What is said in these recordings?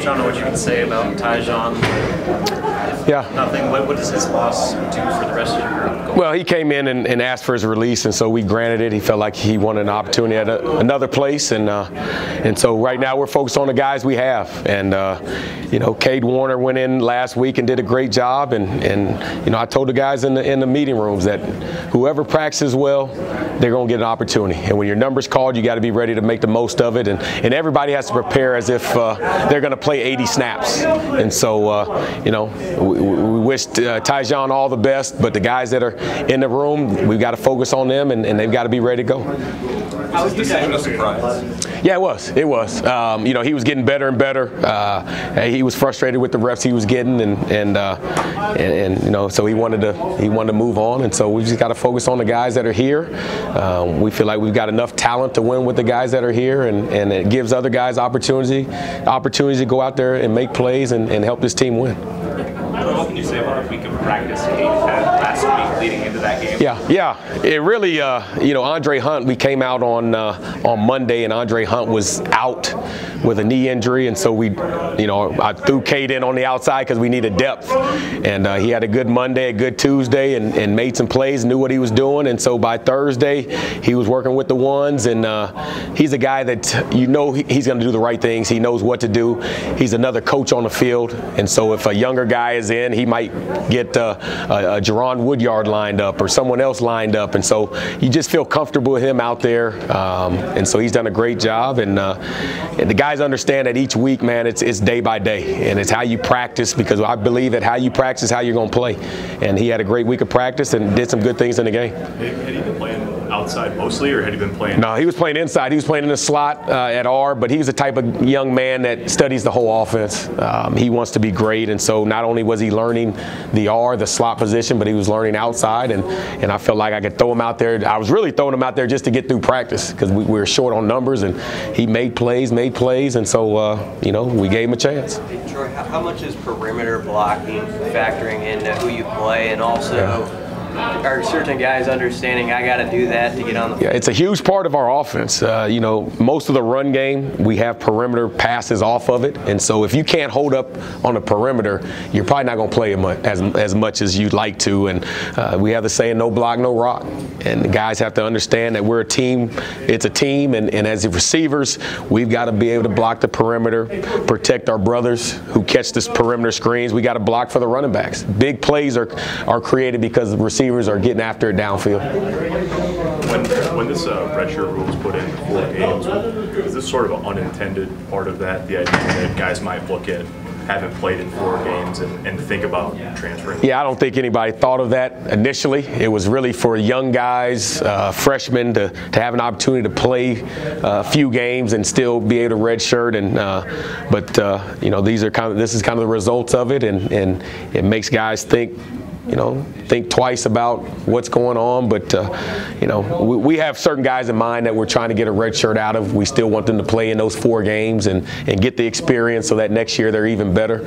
I don't know what you can say about Tyjon. Yeah. Nothing. What does his loss do for the rest of your group? Well, he came in and asked for his release, and so we granted it. He felt like he wanted an opportunity at another place, and so right now we're focused on the guys we have. And you know, Cade Warner went in last week and did a great job, and you know, I told the guys in the meeting rooms that whoever practices well, they're going to get an opportunity. And when your number's called, you got to be ready to make the most of it. And everybody has to prepare as if they're going to play 80 snaps. And so, you know, we wish Tyjon all the best, but the guys that are in the room, we've got to focus on them, and they've got to be ready to go. How was this decision a surprise? Yeah, it was. It was. You know, he was getting better and better. He was frustrated with the reps he was getting, and you know, so he wanted to move on. And so we just got to focus on the guys that are here. We feel like we've got enough talent to win with the guys that are here, and it gives other guys opportunities to go out there and make plays and help this team win. What can you say about a week of practice Cade had last week leading into that game? Yeah. It really, you know, Andre Hunt, we came out on Monday, and Andre Hunt was out with a knee injury, and so we, you know, I threw Cade in on the outside because we needed depth. And he had a good Monday, a good Tuesday, and made some plays, knew what he was doing. And so by Thursday, he was working with the ones, and he's a guy that, you know, he's going to do the right things. He knows what to do. He's another coach on the field, and so if a younger guy is in, he might get a Jerron Woodyard lined up or someone else lined up, and so you just feel comfortable with him out there, and so he's done a great job, and the guys understand that each week, man, it's day by day, and it's how you practice, because I believe that how you practice is how you're going to play, and he had a great week of practice and did some good things in the game. Had he been playing outside mostly, or had he been playing? No, he was playing inside. He was playing in the slot at R, but he's the type of young man that studies the whole offense. He wants to be great, and so not only was he learning the R, the slot position, but he was learning outside, and I felt like I could throw him out there. I was really throwing him out there just to get through practice, because we were short on numbers, and he made plays, and so, you know, we gave him a chance. Hey, Troy, how much is perimeter blocking factoring into who you play, and also are certain guys understanding I got to do that to get on the field? Yeah, it's a huge part of our offense. You know, most of the run game, we have perimeter passes off of it, and so if you can't hold up on the perimeter, you're probably not going to play as much as you'd like to. And we have the saying, no block, no rock. And the guys have to understand that we're a team. It's a team, and as receivers, we've got to be able to block the perimeter, protect our brothers who catch this perimeter screens. We got to block for the running backs. Big plays are created because the receivers are getting after it downfield. When this redshirt rule was put in for 4 games, is this sort of an unintended part of that? The idea that guys might look at haven't played in 4 games and think about transferring? Yeah, I don't think anybody thought of that initially. It was really for young guys, freshmen, to have an opportunity to play a few games and still be able to redshirt. And but you know, this is kind of the results of it, and it makes guys think twice about what's going on. But you know, we have certain guys in mind that we're trying to get a red shirt out of. We still want them to play in those 4 games and get the experience, so that next year they're even better.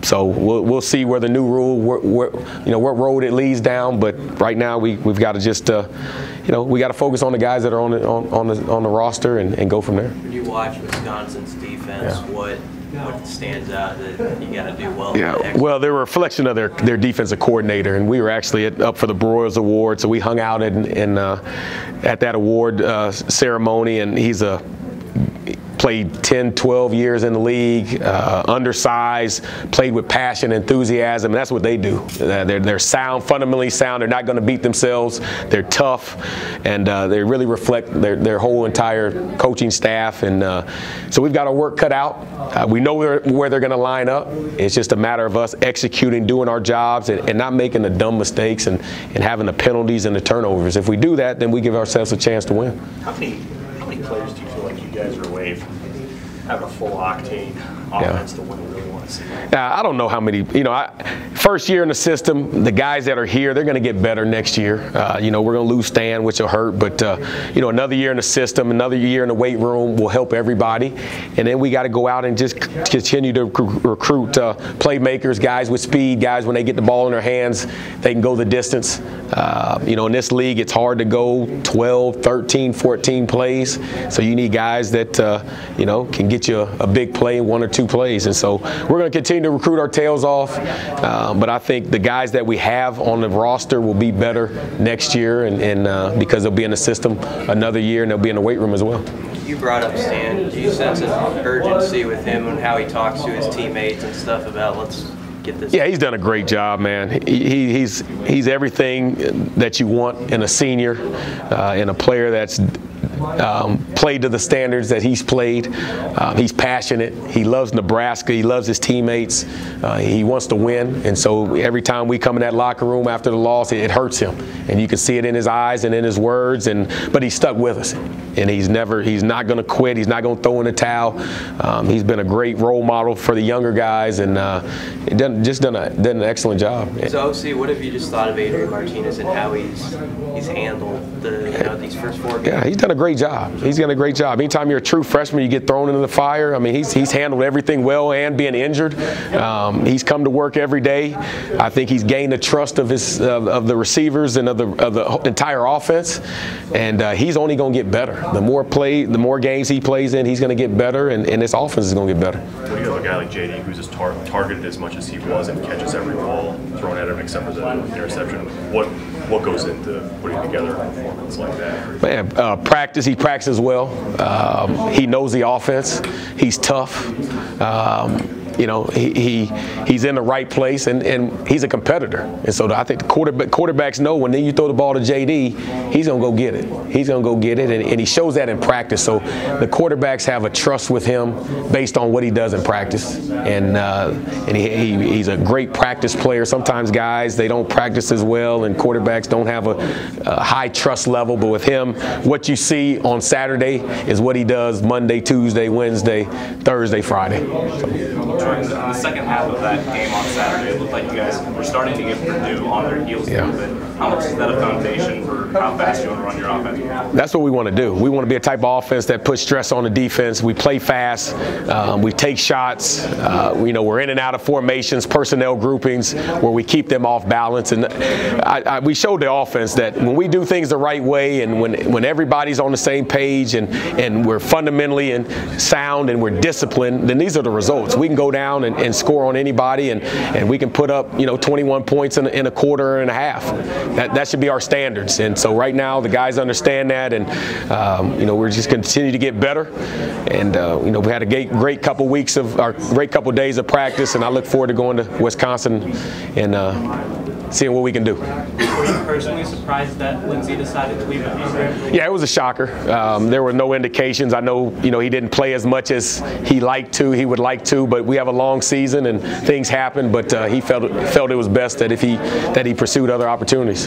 So we'll see where the new rule, what road it leads down. But right now we've got to just we got to focus on the guys that are on the roster and go from there. When you watch Wisconsin's defense, what stands out that you got to do well? Yeah, well, they're a reflection of their defensive coordinator, and we were actually up for the Broyles Award, so we hung out at that award ceremony, and he's played 10, 12 years in the league, undersized, played with passion, enthusiasm, and that's what they do. They're sound, fundamentally sound. They're not going to beat themselves. They're tough, and they really reflect their whole entire coaching staff. And so we've got our work cut out. We know where they're going to line up. It's just a matter of us executing, doing our jobs, and not making the dumb mistakes and having the penalties and the turnovers. If we do that, then we give ourselves a chance to win. How many players do you feel like you guys are away from having a full octane offense to win? Really want to see? I don't know how many. First year in the system, the guys that are here, they're going to get better next year. We're going to lose Stan, which will hurt, but another year in the system, another year in the weight room will help everybody. And then we got to go out and just continue to recruit playmakers, guys with speed, guys when they get the ball in their hands, they can go the distance. In this league, it's hard to go 12, 13, 14 plays, so you need guys that can get you a big play, 1 or 2 plays. And so we're going to continue to recruit our tails off. But I think the guys that we have on the roster will be better next year, and because they'll be in the system another year, and they'll be in the weight room as well. You brought up Stan. Do you sense an urgency with him and how he talks to his teammates and stuff about let's get this? Yeah, he's done a great job, man. He's everything that you want in a senior, in a player that's played to the standards that he's played. He's passionate. He loves Nebraska. He loves his teammates. He wants to win. And so every time we come in that locker room after the loss, it hurts him. And you can see it in his eyes and in his words. But he's stuck with us. And he's not going to quit. He's not going to throw in the towel. He's been a great role model for the younger guys, and done an excellent job. So, OC, what have you just thought of Adrian Martinez and how he's handled these first 4 games? Yeah, he's done a great job. He's done a great job. Anytime you're a true freshman, you get thrown into the fire. I mean, he's handled everything well, and being injured. He's come to work every day. I think he's gained the trust of the receivers and of the entire offense, and he's only going to get better. The more games he plays in, he's going to get better, and this offense is going to get better. When you have a guy like JD who's just targeted as much as he was and catches every ball thrown at him except for the interception, what goes into putting together a performance like that? Man, practice. He practices well. He knows the offense. He's tough. He's in the right place, and he's a competitor. And so I think the quarterbacks know when you throw the ball to JD, he's going to go get it. He's going to go get it, and he shows that in practice. So the quarterbacks have a trust with him based on what he does in practice. And he's a great practice player. Sometimes guys, they don't practice as well, and quarterbacks don't have a high trust level. But with him, what you see on Saturday is what he does Monday, Tuesday, Wednesday, Thursday, Friday. In the second half of that game on Saturday, it looked like you guys were starting to get Purdue on their heels a little bit. How much is that a foundation for how fast you want to run your offense? That's what we want to do. We want to be a type of offense that puts stress on the defense. We play fast. We take shots. We're in and out of formations, personnel groupings, where we keep them off balance. And we showed the offense that when we do things the right way, and when everybody's on the same page, and we're fundamentally sound and we're disciplined, then these are the results. We can go down and score on anybody, and we can put up 21 points in a quarter and a half. That should be our standards. And so right now the guys understand that, and we're just continue to get better. And we had a great couple days of practice, and I look forward to going to Wisconsin and seeing what we can do. Were you personally surprised that Lindsey decided to leave the program? Yeah, it was a shocker. There were no indications. I know, he didn't play as much as he would like to, but we have a long season and things happen. But he felt it was best that he pursued other opportunities.